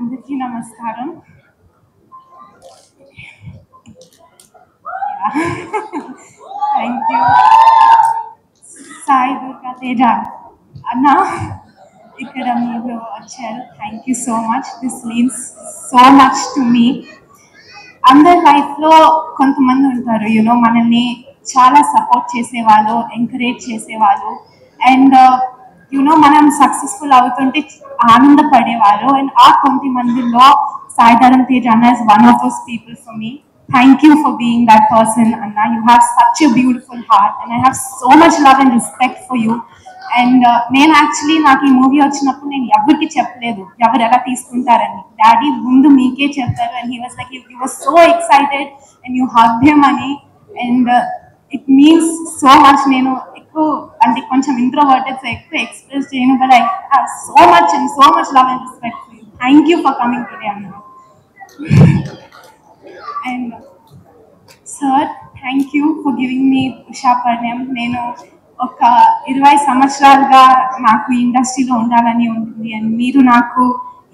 అందరికీ నమస్కారం. Thank you. Sai Durga Teja అన్న ఇక్కడ మీరు వచ్చారు. Thank you so much. This means so much to me. అందరి లైఫ్లో కొంతమంది ఉంటారు మనల్ని చాలా సపోర్ట్ చేసేవాళ్ళు, ఎంకరేజ్ చేసేవాళ్ళు, అండ్ మనం సక్సెస్ఫుల్ అవుతుంటే ఆనందపడేవారు. అండ్ ఆ కొంతమందిలో సాయిధరం తేజ్ అన్న is one of those people for me. Thank you for being that person, Anna. You have such a beautiful heart, and I have so much love and respect for you. And నేను actually నాకు ఈ movie వచ్చినప్పుడు నేను ఎవరికి చెప్పలేదు ఎవరు ఎలా తీసుకుంటారని. డాడీ ముందు మీకే చెప్పారు, and he was like you was so excited and you hugged him అని. And it means so much. నేను ఎక్కువ అంటే కొంచెం ఇంట్రోవర్టెడ్, సో ఎక్కువ ఎక్స్ప్రెస్ చేయను, but I have so much and so much love and respect for you. Thank you for coming today అన్న. And sir, thank you for giving me Usha Parinayam. నేను ఒక 20 సంవత్సరాలుగా నాకు ఇండస్ట్రీలో ఉండాలని ఉంటుంది, అండ్ మీరు నాకు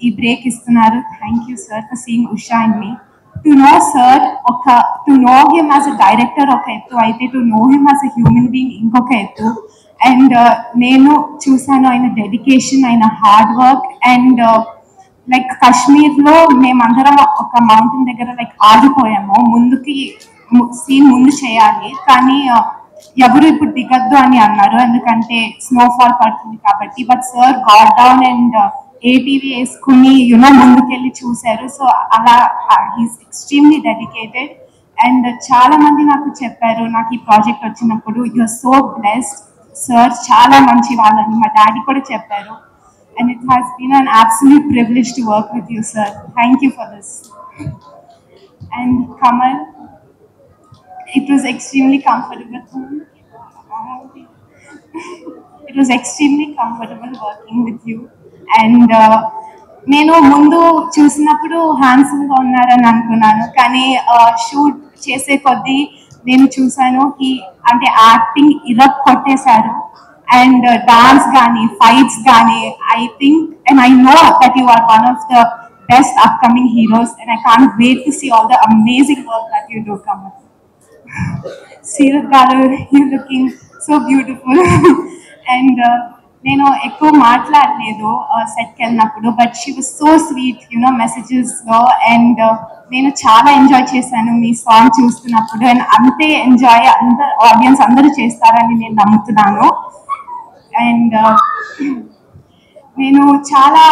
ఈ బ్రేక్ ఇస్తున్నారు. Thank you sir for seeing Usha and me. To know sir, to know him as a director ఒక ఎత్తు అయితే, to know him as a human being ఇంకొక ఎత్తు. అండ్ నేను చూసాను ఆయన డెడికేషన్, ఆయన హార్డ్ వర్క్. అండ్ లైక్ కాశ్మీర్లో మేమందరం ఒక మౌంటైన్ దగ్గర లైక్ ఆగిపోయాము. ముందుకి సీన్ ముందు చేయాలి, కానీ ఎవరు ఇప్పుడు దిగద్దు అని అన్నారు, ఎందుకంటే స్నోఫాల్ పడుతుంది కాబట్టి. But sir got down and ATV వేసుకుని ముందుకెళ్ళి చూశారు. సో అలా హీస్ ఎక్స్ట్రీమ్లీ డెడికేటెడ్. అండ్ చాలా మంది నాకు చెప్పారు నాకు ఈ ప్రాజెక్ట్ వచ్చినప్పుడు, you are so blessed sir, చాలా మంచి వాళ్ళని మా డాడీ కూడా చెప్పారు. And it has been an absolute privilege to work with you, sir. Thank you for this. And Kamal, it was extremely comfortable. It was extremely comfortable working with you. And నేను ముందు చూసినప్పుడు హ్యాండ్సమ్గా ఉన్నారని అనుకున్నాను, కానీ shoot చేసే కొద్దీ నేను చూసాను అంటే యాక్టింగ్ ఇరక్ కొట్టేశారు. And dance gani, fights gani, I think, and I know that you are one of the best upcoming heroes, and I can't wait to see all the amazing work that you do, Kamal. Seerat garu, you're looking so beautiful. And నేను ఎక్కువ మాట్లాడలేదు సెట్కి వెళ్ళినప్పుడు, but she was so sweet మెసేజెస్లో. And నేను చాలా enjoy చేశాను మీ సాంగ్ చూస్తున్నప్పుడు, అండ్ అంతే ఎంజాయ్ ఆడియన్స్ అందరూ చేస్తారని నేను నమ్ముతున్నాను. అండ్ నేను చాలా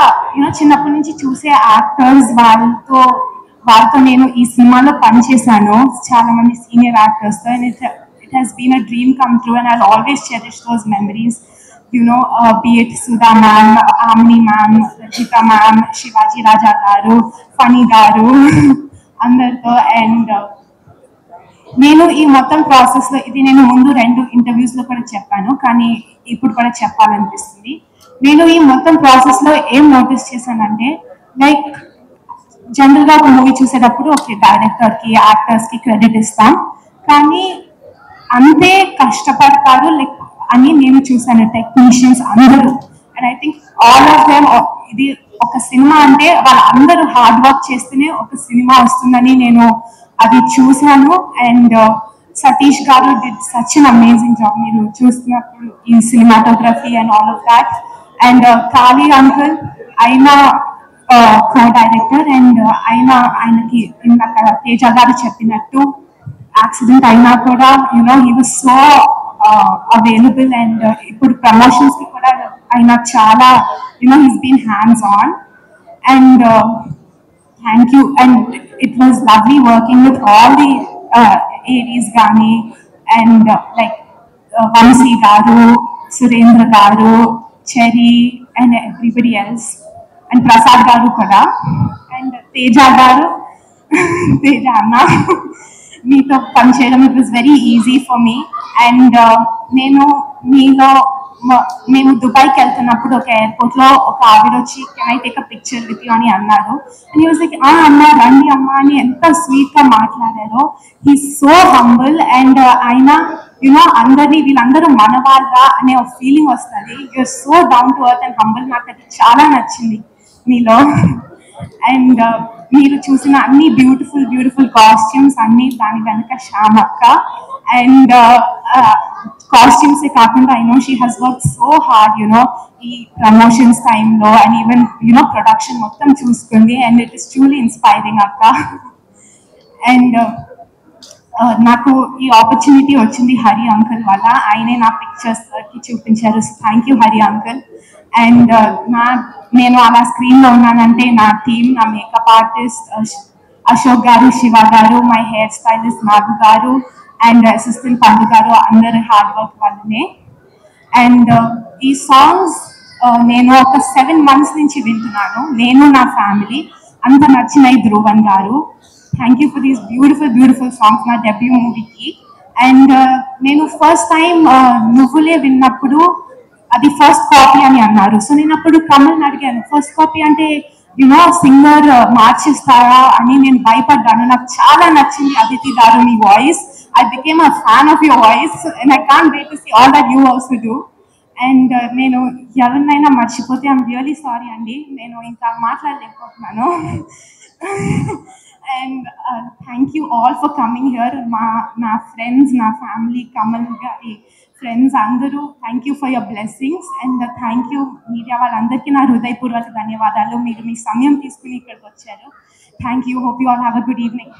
చిన్నప్పటి నుంచి చూసే యాక్టర్స్ వాళ్ళతో నేను ఈ సినిమాలో పనిచేశాను, చాలా మంది సీనియర్ యాక్టర్స్తో. And it has been a dream come true, and I always cherish those memories. be it Sudha ma'am, Amini ma'am, Rajita ma'am, Shivaji Raja garu, Fani garu, అందరితో. అండ్ నేను ఈ మొత్తం ప్రాసెస్లో ఇది నేను ముందు 2 ఇంటర్వ్యూస్లో కూడా చెప్పాను, కానీ ఇప్పుడు కూడా చెప్పాలనిపిస్తుంది. నేను ఈ మొత్తం ప్రాసెస్లో ఏం నోటీస్ చేశానంటే, లైక్ జనరల్గా ఒక మూవీ చూసేటప్పుడు ఓకే డైరెక్టర్కి, యాక్టర్స్కి క్రెడిట్ ఇస్తాం, కానీ అంతే కష్టపడతారు లైక్ అని నేను చూశాను టెక్నీషియన్స్ అందరూ. And I think all of them, ఇది ఒక సినిమా అంటే వాళ్ళందరూ హార్డ్ వర్క్ చేస్తేనే ఒక సినిమా వస్తుందని నేను అది చూశాను. అండ్ సతీష్ గారు did such an amazing job మీరు చూస్తున్నప్పుడు, ఈ cinematography and all of that. And Kali uncle, ఆయన కో డైరెక్టర్, అండ్ ఆయనకి ఇందాక తేజ గారు చెప్పినట్టు యాక్సిడెంట్ అయినా కూడా he was so available. And ఇప్పుడు ప్రమోషన్స్కి కూడా ఆయన చాలా he's been hands on. And thank you. And it was lovely working with all the ADs gani, and like Vansi garu, Surendra garu, Cherry, and everybody else, and Prasad garu kuda, and Teja garu, Teja anna, meeto panchayam, it was very easy for me. And nenu meelo మేము దుబాయ్కి వెళ్తున్నప్పుడు ఒక ఎయిర్పోర్ట్లో ఒక ఆవిడ వచ్చి can I take a picture with you అని అన్నారు. అండ్ హీ వాజ్ లైక్ అమ్మ రండి అమ్మ అని ఎంత స్వీట్గా మాట్లాడారో. He so humble. అండ్ ఆయన అందరినీ వీళ్ళందరూ మన వాళ్ళ అనే ఒక ఫీలింగ్ వస్తుంది. You are so down to earth and humble. నాకు అది చాలా నచ్చింది మీలో. అండ్ మీరు చూసిన అన్ని బ్యూటిఫుల్ కాస్ట్యూమ్స్ అన్ని దాని వెనక శ్యామక్క. అండ్ కాస్ట్యూమ్సే కాకుండా I know she has work so hard ఈ ప్రమోషన్స్ టైంలో అండ్ ఈవెన్ ప్రొడక్షన్ మొత్తం చూసుకుంది. And it is truly inspiring అక్క. అండ్ నాకు ఈ ఆపర్చునిటీ వచ్చింది హరి అంకుల్ వల్ల. ఆయనే నా పిక్చర్స్ కి చూపించారు. Thank you Hari uncle. And నేను అలా స్క్రీన్ లో ఉన్నానంటే నా టీమ్, నా మేకప్ ఆర్టిస్ట్ అశోక్ గారు, శివ గారు, మై హెయిర్ స్టైలిస్ట్ నాగు గారు అండ్ అసిస్టెంట్ పండు గారు, అందరి హార్డ్ వర్క్ వల్లనే. అండ్ ఈ సాంగ్స్ నేను ఒక 7 months నుంచి వింటున్నాను, నేను నా ఫ్యామిలీ. అంత నచ్చినాయి ధ్రువన్ గారు. Thank you for these beautiful songs నా డెబ్యూ మూవీకి. అండ్ నేను ఫస్ట్ టైం నువ్వులే విన్నప్పుడు అది ఫస్ట్ కాపీ అని అన్నారు. సో నేను అప్పుడు కమల్ని అడిగాను, ఫస్ట్ కాపీ అంటే సింగర్ మార్చేస్తారా అని నేను భయపడ్డాను. నాకు చాలా నచ్చింది అదితి గారు మీ వాయిస్. I became a fan of your voice and I can't wait to see all that you also do. And నేను ఎవరినైనా మర్చిపోతే ఐఎమ్ రియలీ సారీ అండి, నేను ఇంకా మాట్లాడలేకపోతున్నాను. And thank you all for coming here. నా ఫ్రెండ్స్, నా ఫ్యామిలీ, కమల్ గారి ఫ్రెండ్స్ అందరూ thank you for your blessings. And thank you media వాళ్ళందరికీ నా హృదయపూర్వక ధన్యవాదాలు. మీరు మీ సమయం తీసుకుని ఇక్కడికి వచ్చారు. Thank you. Hope you all have a good evening.